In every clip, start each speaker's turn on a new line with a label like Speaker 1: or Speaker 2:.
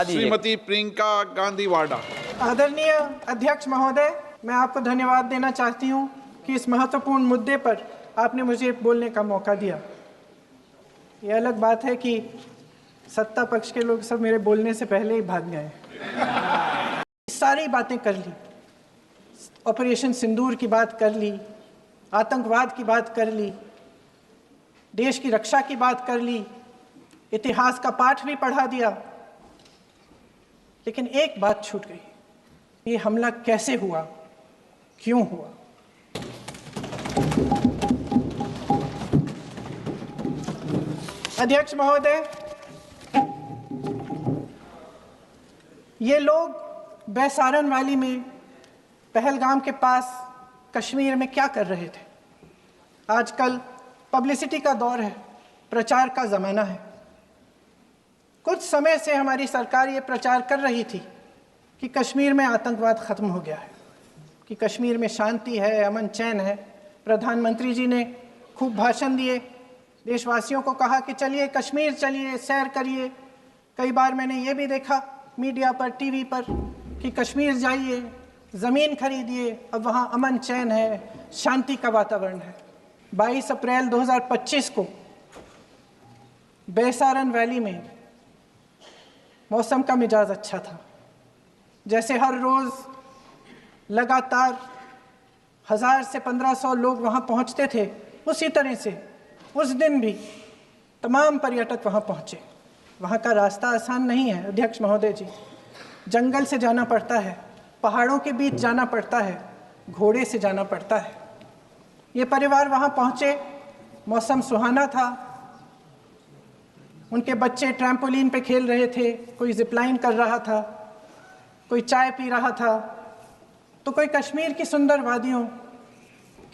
Speaker 1: श्रीमती प्रियंका गांधी वाडा।
Speaker 2: आदरणीय अध्यक्ष महोदय, मैं आपको धन्यवाद देना चाहती हूं कि इस महत्वपूर्ण मुद्दे पर आपने मुझे बोलने का मौका दिया। ये अलग बात है कि सत्ता पक्ष के लोग सब मेरे बोलने से पहले ही भाग गए। सारी बातें कर ली, ऑपरेशन सिंदूर की बात कर ली, आतंकवाद की बात कर ली, देश की रक्षा की बात कर ली, इतिहास का पाठ भी पढ़ा दिया, लेकिन एक बात छूट गई, ये हमला कैसे हुआ, क्यों हुआ। अध्यक्ष महोदय, ये लोग बैसारन वैली में, पहलगाम के पास कश्मीर में क्या कर रहे थे। आजकल पब्लिसिटी का दौर है, प्रचार का ज़माना है। कुछ समय से हमारी सरकार ये प्रचार कर रही थी कि कश्मीर में आतंकवाद ख़त्म हो गया है, कि कश्मीर में शांति है, अमन चैन है। प्रधानमंत्री जी ने खूब भाषण दिए, देशवासियों को कहा कि चलिए कश्मीर चलिए, सैर करिए। कई बार मैंने ये भी देखा मीडिया पर, टीवी पर कि कश्मीर जाइए, ज़मीन खरीदिए, अब वहाँ अमन चैन है, शांति का वातावरण है। 22 अप्रैल 2025 को बैसारन वैली में मौसम का मिजाज अच्छा था। जैसे हर रोज़ लगातार 1000 से 1500 लोग वहाँ पहुँचते थे, उसी तरह से उस दिन भी तमाम पर्यटक वहाँ पहुँचे। वहाँ का रास्ता आसान नहीं है अध्यक्ष महोदय जी, जंगल से जाना पड़ता है, पहाड़ों के बीच जाना पड़ता है, घोड़े से जाना पड़ता है। ये परिवार वहाँ पहुँचे, मौसम सुहाना था, उनके बच्चे ट्रैम्पोलिन पे खेल रहे थे, कोई जिपलाइन कर रहा था, कोई चाय पी रहा था, तो कोई कश्मीर की सुंदर वादियों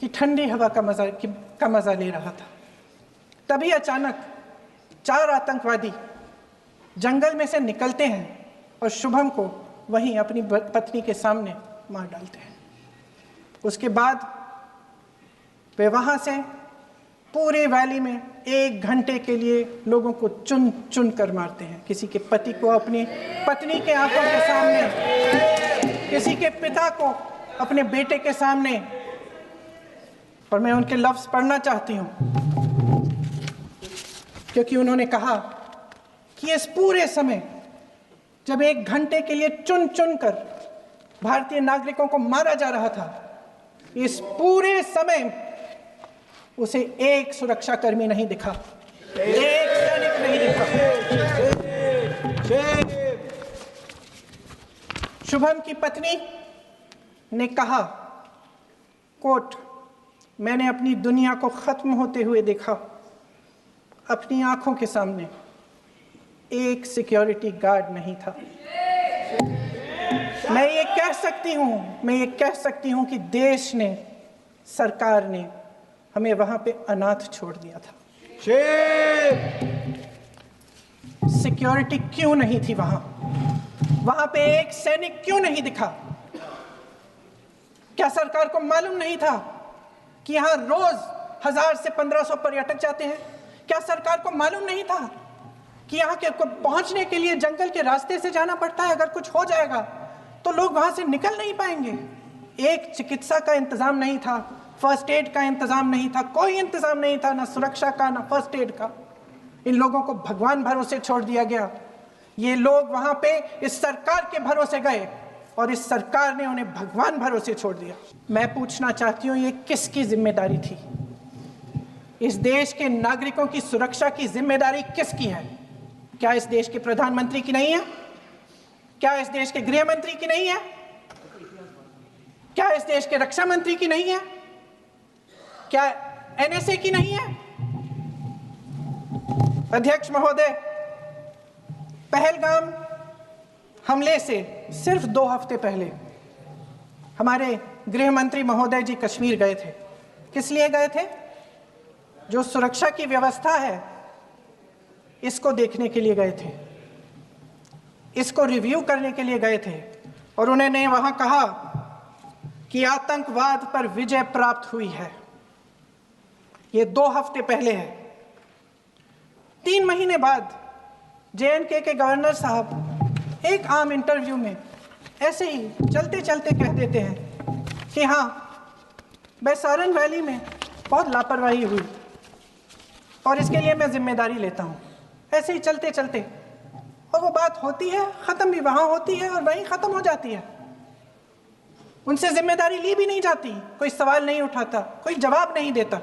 Speaker 2: की ठंडी हवा का मज़ा ले रहा था। तभी अचानक 4 आतंकवादी जंगल में से निकलते हैं और शुभम को वहीं अपनी पत्नी के सामने मार डालते हैं। उसके बाद वे वहाँ से पूरे वैली में 1 घंटे के लिए लोगों को चुन चुन कर मारते हैं। किसी के पति को अपनी पत्नी के आंखों के सामने, किसी के पिता को अपने बेटे के सामने। और मैं उनके लफ्ज़ पढ़ना चाहती हूँ, क्योंकि उन्होंने कहा कि इस पूरे समय जब 1 घंटे के लिए चुन चुन कर भारतीय नागरिकों को मारा जा रहा था, इस पूरे समय उसे एक सुरक्षाकर्मी नहीं दिखा, एक सैनिक नहीं दिखा। शुभम की पत्नी ने कहा, कोट, मैंने अपनी दुनिया को खत्म होते हुए देखा, अपनी आंखों के सामने एक सिक्योरिटी गार्ड नहीं था। मैं ये कह सकती हूँ कि देश ने, सरकार ने हमें वहां पे अनाथ छोड़ दिया था। सिक्योरिटी क्यों नहीं थी वहां पे एक सैनिक क्यों नहीं दिखा? क्या सरकार को मालूम नहीं था कि यहाँ रोज 1000 से 1500 पर्यटक जाते हैं? क्या सरकार को मालूम नहीं था कि यहाँ के पहुंचने के लिए जंगल के रास्ते से जाना पड़ता है? अगर कुछ हो जाएगा तो लोग वहां से निकल नहीं पाएंगे। एक चिकित्सा का इंतजाम नहीं था, फर्स्ट एड का इंतजाम नहीं था, कोई इंतजाम नहीं था, ना सुरक्षा का, ना फर्स्ट एड का। इन लोगों को भगवान भरोसे छोड़ दिया गया। ये लोग वहां पे इस सरकार के भरोसे गए और इस सरकार ने उन्हें भगवान भरोसे छोड़ दिया। मैं पूछना चाहती हूँ, ये किसकी जिम्मेदारी थी? इस देश के नागरिकों की सुरक्षा की जिम्मेदारी किसकी है? क्या इस देश के प्रधानमंत्री की नहीं है? क्या इस देश के गृह मंत्री की नहीं है? क्या इस देश के रक्षा मंत्री की नहीं है? क्या एनएसए की नहीं है? अध्यक्ष महोदय, पहलगाम हमले से सिर्फ 2 हफ्ते पहले हमारे गृह मंत्री महोदय जी कश्मीर गए थे। किस लिए गए थे? जो सुरक्षा की व्यवस्था है, इसको देखने के लिए गए थे, इसको रिव्यू करने के लिए गए थे। और उन्होंने वहां कहा कि आतंकवाद पर विजय प्राप्त हुई है। ये 2 हफ्ते पहले है। 3 महीने बाद जेएनके के गवर्नर साहब एक आम इंटरव्यू में ऐसे ही चलते चलते कह देते हैं कि हाँ, बैसारन वैली में बहुत लापरवाही हुई और इसके लिए मैं जिम्मेदारी लेता हूँ, ऐसे ही चलते चलते, और वो बात होती है, ख़त्म भी वहाँ होती है और वहीं ख़त्म हो जाती है। उनसे जिम्मेदारी ली भी नहीं जाती, कोई सवाल नहीं उठाता, कोई जवाब नहीं देता।